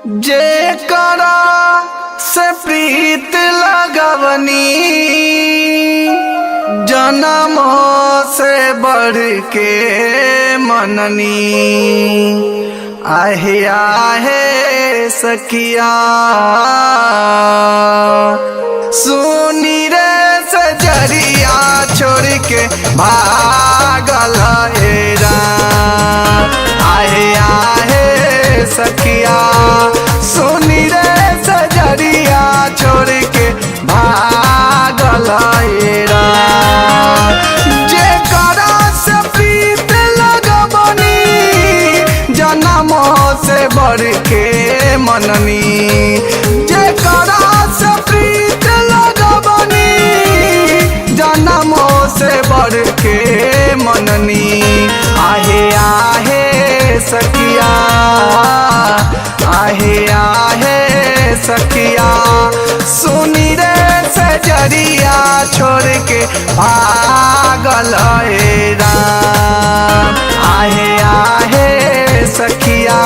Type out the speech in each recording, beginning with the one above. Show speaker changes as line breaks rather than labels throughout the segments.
जेकरा से प्रीत लगवनी जन्म से बढ़ के मननी। आहे आहे सखिया सुनी रे सजरिया छोड़ के भागल हेरा। आहे आहे सखिया सुनी रे सजरिया छोड़ के भागल हेरा। जेकरा से प्रीत लगवनी जन्म से बढ़ के मननी। जेकरा से प्रीत लगवनी जन्म से बढ़ के मननी। आहे आहे सखिया आहे आहे सखिया सुनी रे सजरिया छोड़ के भागल हेरा। आहे आहे सखिया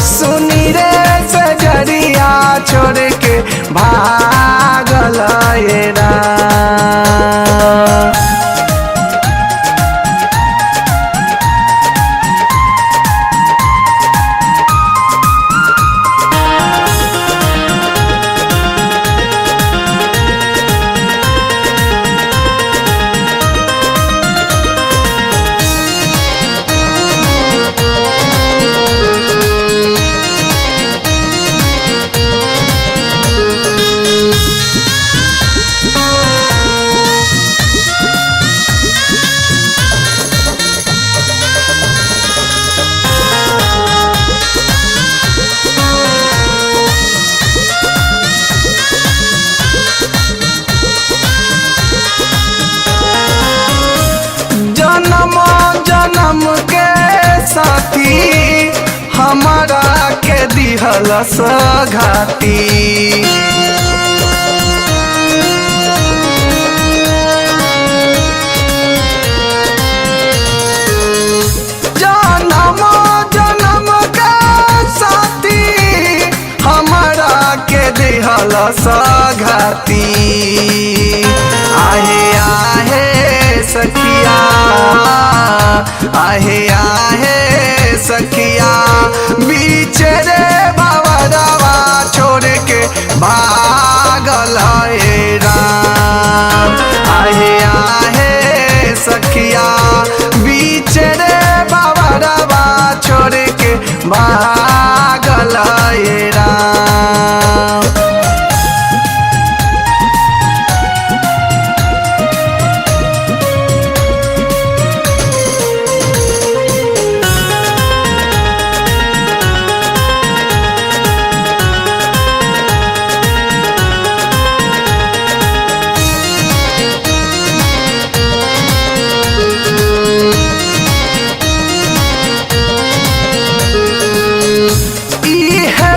सुनी रे सजरिया छोड़ के भागल हेरा। जन्म जन्म के साथी हमारा के दिहल सघाती। जन्म जन्म के साथी हमारा के दिहल सघाती। आहे आहे सखिया आहे आहे सखिया बीच रे बाबा छोड़ के भागल हेरा। आहे आहे सखिया बीच रे बाबा छोड़ के भागल हेरा।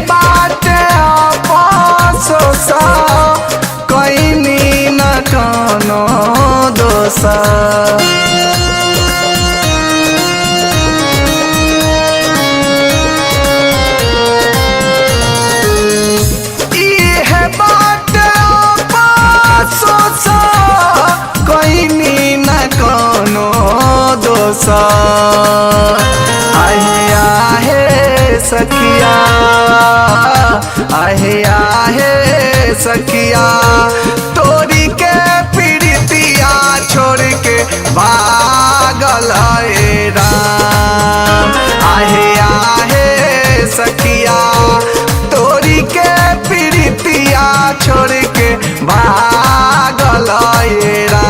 बात अफसोसा कईनी न कोनो दोसा। इहे बात अफसोसा कईनी न कोनो दोसा। आहे आहे सखिया आहे आहे सखिया तोरी के प्रीतिया छोड़ के भागल हेरा। आहे आहे सखिया तोरी के प्रीतिया छोड़ के भागल हेरा।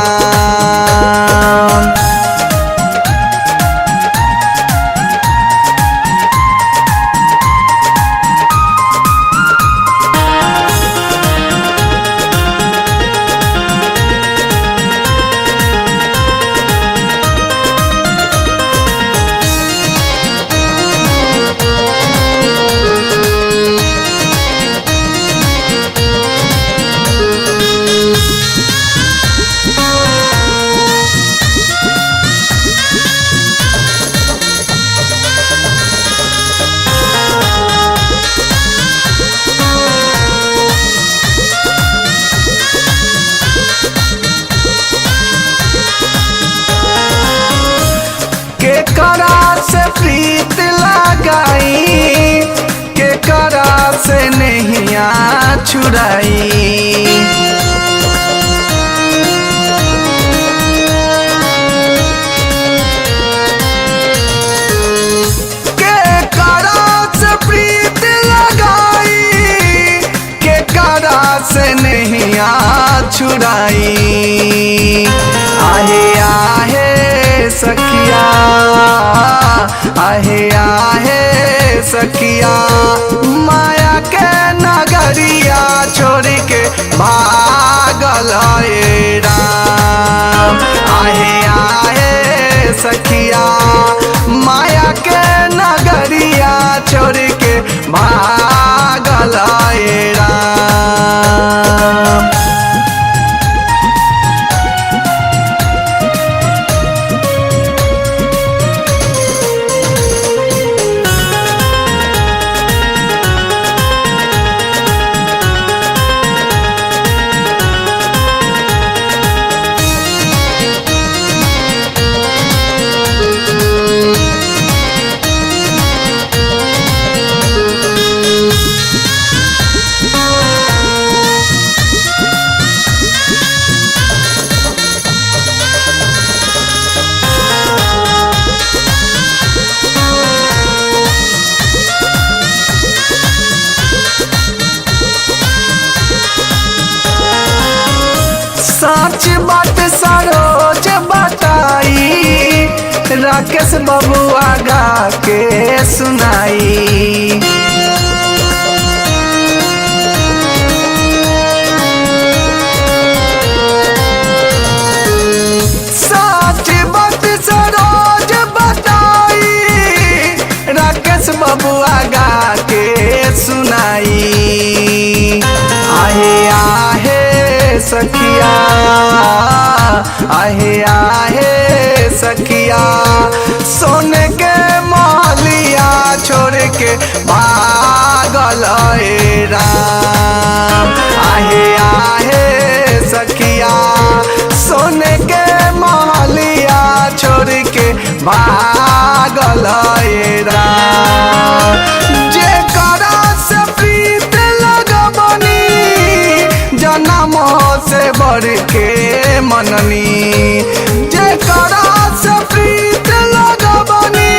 छुड़ाई। आहे आहे सखिया, आहे आहे सखिया, माया के नगरिया छोड़ के भागल ए राम। आहे आहे सखिया, माया के नगरिया छोड़ के भागल ए राम। सच बात सरोज बताई, राकेश बबुआ गा के सुनाई। सच बात सरोज बताई, राकेश बबुआ गा के सुनाई। आहे आहे सखिया, आहे आहे सखिया, सोने के मालिया छोड़ के भागल ए राम। आहे आहे सखिया, सोने के मालिया छोड़ के भागल ए राम। जे करा से प्रीत लगबनी, जनम से बढ़ के मननी। जे करा से प्रीत लगबनी,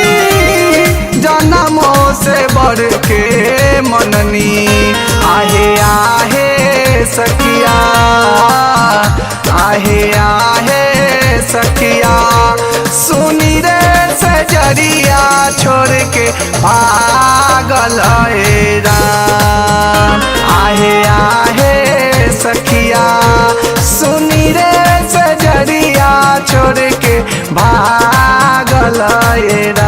जनम से बढ़ के मननी। आहे आहे सखिया, आहे आहे सखिया, सुनी रे सजरिया छोड़ के भागल ए राम। आहे आहे सखिया, सुनी रे सजरिया छोड़ के भागल ए राम।